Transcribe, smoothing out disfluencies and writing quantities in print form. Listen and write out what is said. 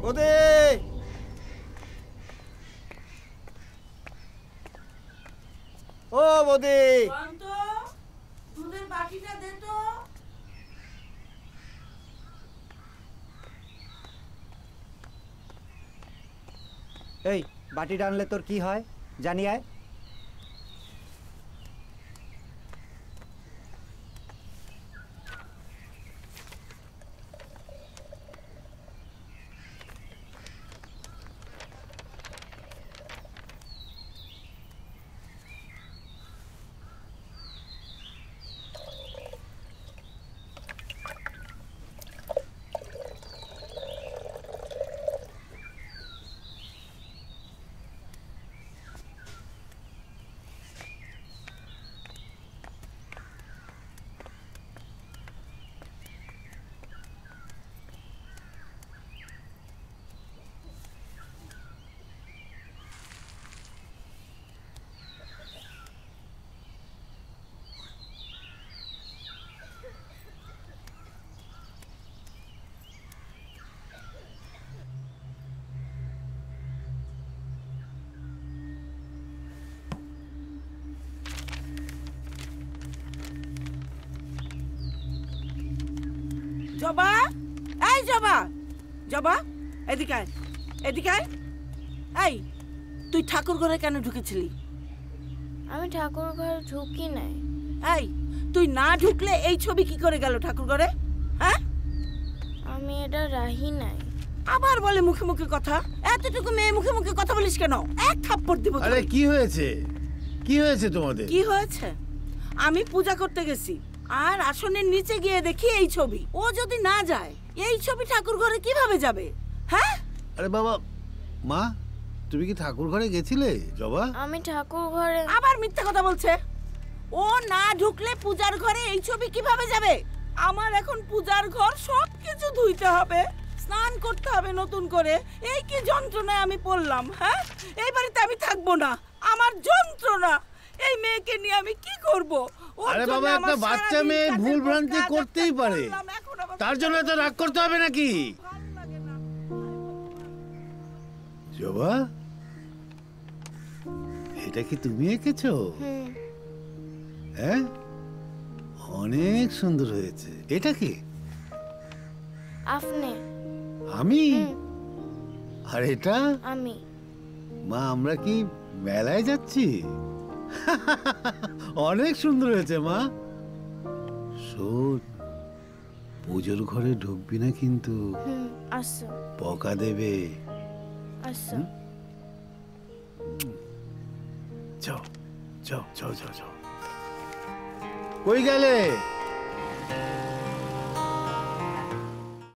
বৌদি ও বৌদি দুধের বাটিটা দে তো। এই বাটিটা আনলে তোর কি হয় জানি আয়। জবা, এই জবা, জবা এদিকে আয়, এদিকে আয়। এই তুই ঠাকুর ঘরে কেন ঢুকেছিলি? আমি ঠাকুর ঘরে ঢুকি নাই। এই তুই না ঢুকলে এই ছবি কি করে গেল ঠাকুর ঘরে? হ্যাঁ, আমি এটা রাহি নাই। আবার বলে মুখে মুখে কথা। এতটুকু মেয়ে মুখে মুখে কথা বলিস কেন? এক থাপ্পড় দিব। আরে কি হয়েছে, কি হয়েছে তোমাদের? কি হয়েছে? আমি পূজা করতে গেছি আর আসনের নিচে গিয়ে দেখি এই ছবি। ও যদি না যায় এই ছবি ঠাকুর ঘরে কিভাবে যাবে? হ্যাঁ আরে বাবা, মা তুমি কি ঠাকুর ঘরে গেছিলে? জবা, আমি ঠাকুর ঘরে। আবার মিথ্যা কথা বলছে। ও না ঢুকলে পূজার ঘরে এই ছবি কিভাবে যাবে? আমার এখন পূজার ঘর সবকিছু ধুইতে হবে, স্নান করতে হবে নতুন করে। এই কি যন্ত্রণায় আমি পড়লাম। হ্যাঁ, এই বাড়িতে আমি থাকবো না, আমার যন্ত্রণা। এই মেয়েকে নিয়ে আমি কি করব? আরে বাবা, একটা বাচ্চা মেয়ে ভুল ভ্রান্তি করতেই পারে, তার জন্য তো রাগ করতে হবে নাকি? জবা, এটা কি তুমি এঁকেছো? হ্যাঁ, অনেক সুন্দর হয়েছে। এটা কি? আপনি? আমি? আর এটা? আমি। মা, আমরা কি মেলায় যাচ্ছি? অনেক সুন্দর হয়েছে মা। শোন, পুজোর ঘরে ঢুকবি না কিন্তু, আচ্ছা। বকা দেবে। আচ্ছা। যাও যাও যাও যাও যাও। কই গেলে?